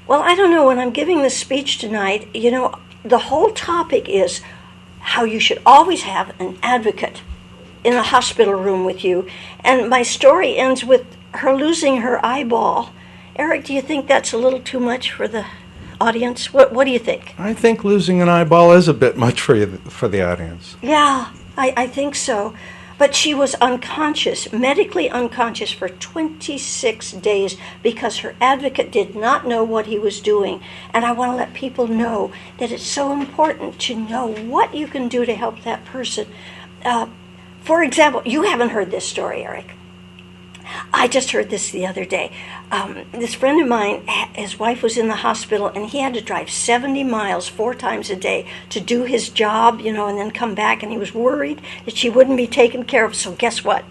Well, I don't know. When I'm giving this speech tonight, the whole topic is how you should always have an advocate in a hospital room with you. And my story ends with her losing her eyeball. Eric, do you think that's a little too much for the audience? What do you think? I think losing an eyeball is a bit much for the audience. Yeah, I think so. But she was unconscious, medically unconscious for 26 days because her advocate did not know what he was doing. And I want to let people know that it's so important to know what you can do to help that person. For example, you haven't heard this story, Eric. I just heard this the other day. This friend of mine, his wife was in the hospital, and he had to drive 70 miles 4 times a day to do his job, and then come back, and he was worried that she wouldn't be taken care of. So guess what?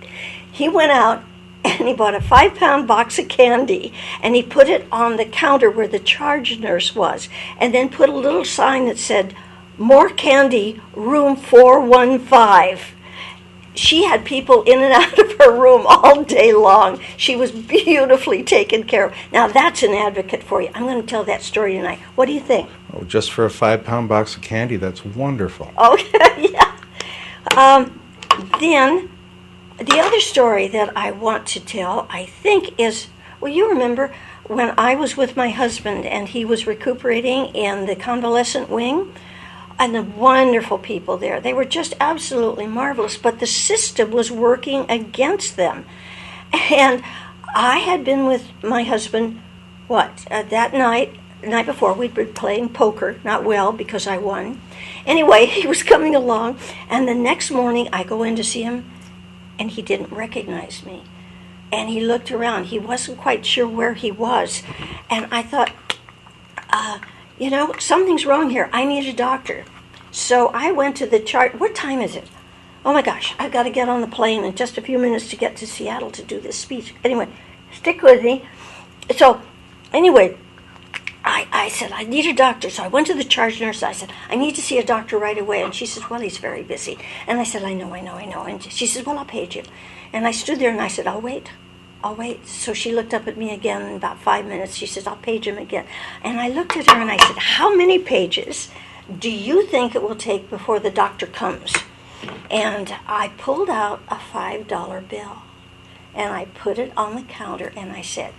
He went out, and he bought a 5-pound box of candy, and he put it on the counter where the charge nurse was, and then put a little sign that said, "More candy, room 415." She had people in and out of her room all day long. She was beautifully taken care of. Now, that's an advocate for you. I'm going to tell that story tonight. What do you think? Oh, just for a 5-pound box of candy, that's wonderful. Okay, yeah. Then, the other story that I want to tell, I think, is, well, you remember when I was with my husband and he was recuperating in the convalescent wing? And the wonderful people there. They were just absolutely marvelous, but the system was working against them. And I had been with my husband, that night before, we'd been playing poker, not well because I won. Anyway, he was coming along, and the next morning I go in to see him, and he didn't recognize me. And he looked around. He wasn't quite sure where he was. And I thought, something's wrong here. I need a doctor. So I went to the chart. What time is it? Oh my gosh, I've got to get on the plane in just a few minutes to get to Seattle to do this speech. Anyway, stick with me. So, anyway, I said, I need a doctor. So I went to the charge nurse. I said, I need to see a doctor right away. And she says, well, he's very busy. And I said, I know. And she says, well, I'll page you. And I stood there and I said, I'll wait. So she looked up at me again in about 5 minutes. She says, I'll page him again. And I looked at her and I said, how many pages do you think it will take before the doctor comes? And I pulled out a $5 bill and I put it on the counter and I said,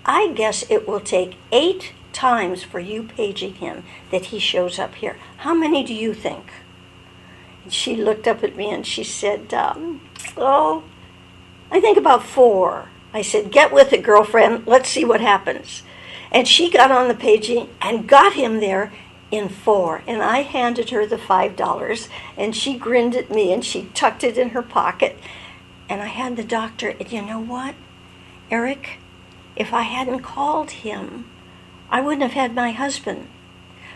I guess it will take 8 times for you paging him that he shows up here. How many do you think? And she looked up at me and she said, I think about 4. I said, get with it, girlfriend. Let's see what happens. And she got on the paging and got him there in 4. And I handed her the $5, and she grinned at me, and she tucked it in her pocket. And I had the doctor, and you know what, Eric? If I hadn't called him, I wouldn't have had my husband,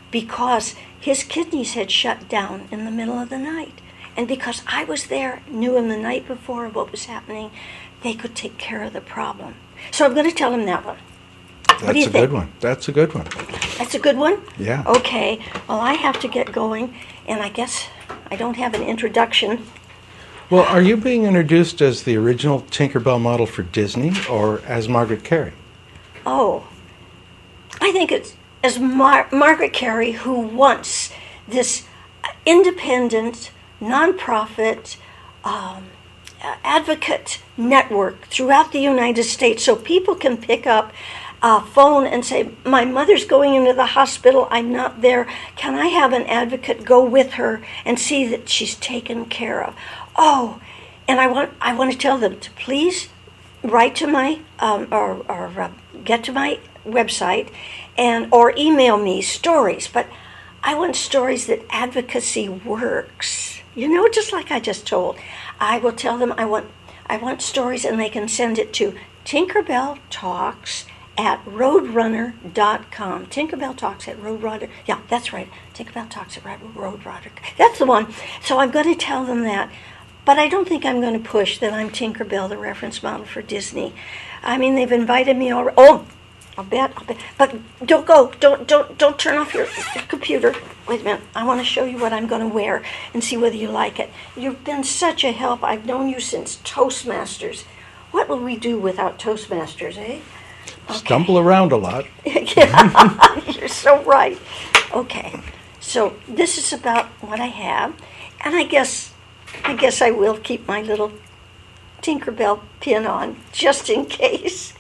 because his kidneys had shut down in the middle of the night. And because I was there, knew him the night before what was happening, they could take care of the problem. So I'm going to tell him that one. That's a good one. That's a good one. That's a good one? Yeah. Okay. Well, I have to get going, and I guess I don't have an introduction. Well, are you being introduced as the original Tinkerbell model for Disney or as Margaret Kerry? Oh, I think it's as Margaret Kerry, who wants this independent, nonprofit, advocate network throughout the United States so people can pick up a phone and say, my mother's going into the hospital, I'm not there, can I have an advocate go with her and see that she's taken care of? Oh, and I want to tell them to please write to my, get to my website or email me stories, but I want stories that advocacy works. Just like I just told. I will tell them I want stories, and they can send it to tinkerbelltalks@roadrunner.com. Tinkerbell Talks at Roadrunner. Yeah, that's right. Tinkerbell Talks at Roadrunner. That's the one. So I'm going to tell them that. But I don't think I'm going to push that I'm Tinkerbell, the reference model for Disney. I mean, they've invited me already. Oh, I'll bet. But don't go. Don't turn off your computer. Wait a minute. I want to show you what I'm going to wear and see whether you like it. You've been such a help. I've known you since Toastmasters. What will we do without Toastmasters, eh? Okay. Stumble around a lot. Yeah. Yeah, you're so right. Okay, so this is about what I have, and I guess I will keep my little Tinkerbell pin on just in case.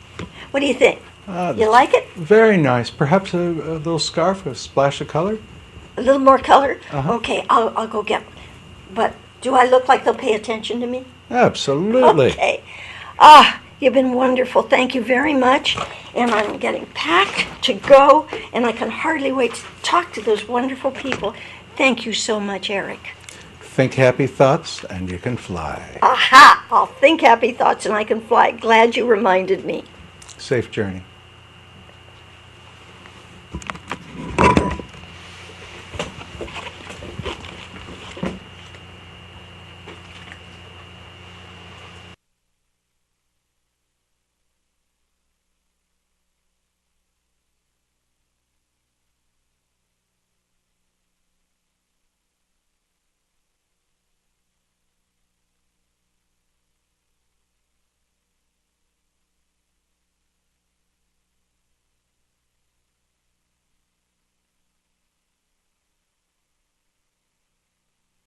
What do you think? You like it? Very nice. Perhaps a little scarf, a splash of color? A little more color? Uh-huh. Okay, I'll go get one. But do I look like they'll pay attention to me? Absolutely. Okay. You've been wonderful. Thank you very much. And I'm getting packed to go, and I can hardly wait to talk to those wonderful people. Thank you so much, Eric. Think happy thoughts and you can fly. Aha! I'll think happy thoughts and I can fly. Glad you reminded me. Safe journey.